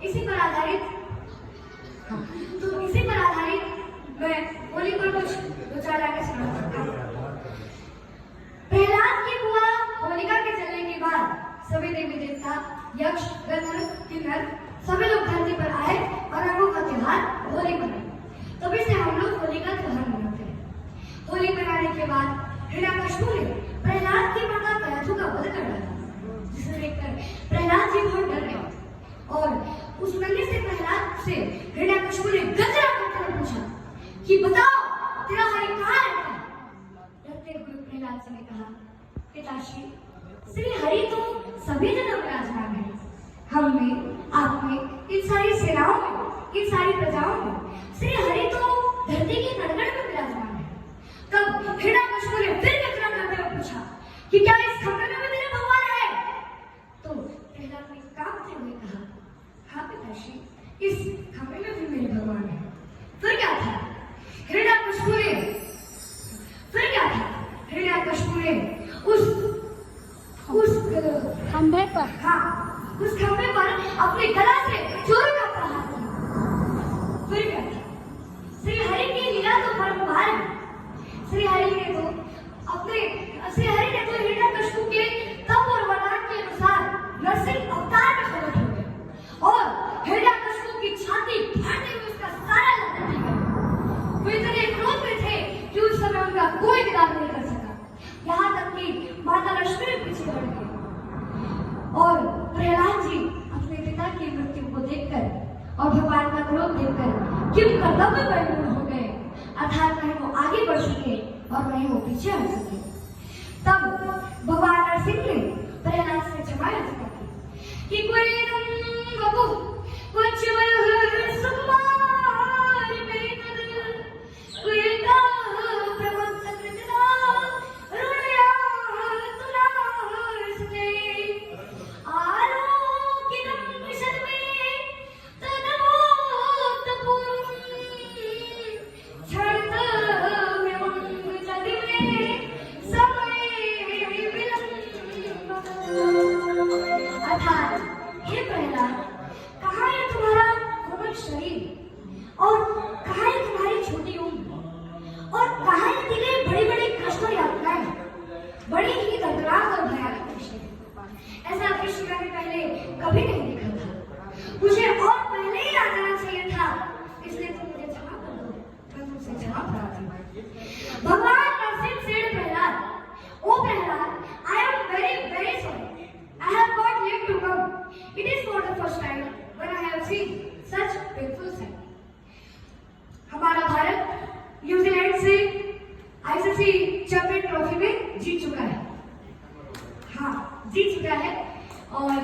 इसी पर आधारित मैं होली पर कुछ विचार आगे सुनाना चाहता हूँ। प्रहलाद की बुआ होलिका के चलने के बाद सभी देवी देवता, यक्ष, गंधर्व, किन्नर सभी लोग धरती पर आए और रंगों का त्योहार होली मनाए। तभी से हम लोग होली का त्योहार मनाते हैं। होली मनाने के बाद हिरण्यकश्यप ने प्रहलाद की माता कैथु का वध कर डाला, जिसे देखकर प्रहलाद जी बहुत डर गए और उस नन्हे से प्रहलाद से हिरण्यकश्यप ने गजरा करते हुए पूछा कि बताओ तेरा हरि कहाँ रहता है? डरते हुए प्रहलाद जी ने कहा, पिताश्री, श्री हरि तो सभी जगह विराजमान है, हम में, आप में, इन सारी सेनाओं में, इन सारी प्रजाओं में श्री हरि तो धरती के कण-कण में विराजमान है। तब हिरण्यकश्यप ने फिर गजरा करते हुए पूछा कि क्या इस खंभे में भी मेरे भगवान है? तो प्रहलाद ने कांपते हुए कहा, हाँ पिताश्री, इस खंभे में भी मेरे भगवान है। फिर क्या था? हिरण्यकश्यप ने उस खंभे पर अपने गला से चोर का प्रहार किया। फिर क्या था? श्री हरि की लीला तो परम्पार है। श्री हरि ने तो हिरण्यकश्यप के तप और वरदान के अनुसार नरसिंह अवतार में प्रकट हो गए और हिरण्यकश्यप की छाती फाड़ते हुए उसका सारा लहू पी गए। वे इतने क्रोध में थे कि उस समय उनका कोई विदार नहीं कर सका। यहाँ तक कि माता लक्ष्मी भी पीछे बढ़ गई और प्रहलाद जी अपने पिता की मृत्यु को देखकर और भगवान का क्रोध देखकर किम कर्तव्य परिपूर्ण हो गए, अर्थात नहीं वो आगे बढ़ सके और नहीं वो पीछे हट सके। तब भगवान नरसिंह ने प्रहलाद से क्षमा याचना की कि कोई बबू कुछ सुकुमार मेरे नदर कोई का प्रमोद कृतना रुणया तुलार से आलोकितम विशदमे तदवोत पूर्वम छंदम्यं जदिमे समय विलंब। अर्थात हे प्रहलाद, कहाँ है तुम्हारा कोमल शरीर और कहाँ है तुम्हारी छोटी उम्र और कहाँ है तेरे बड़ी-बड़ी कष्ट और यातनाएं, बड़ी ही दर्दनाक और भयानक दृश्य। ऐसा दृश्य मैंने पहले कभी नहीं देखा था। मुझे और पहले ही आ जाना चाहिए था, इसलिए तुम मुझे क्षमा कर दो, मैं तुमसे क्षमा प्रार्थी हूँ। भगवान नरसिंह सेठ प्रहलाद, ओ Prahlad, I am very sorry. I have got late to come. It is not the first time when I have seen such painful sight. हमारा भारत न्यूजीलैंड से आईसीसी चैंपियन ट्रॉफी में जीत चुका है। हाँ, जीत चुका है और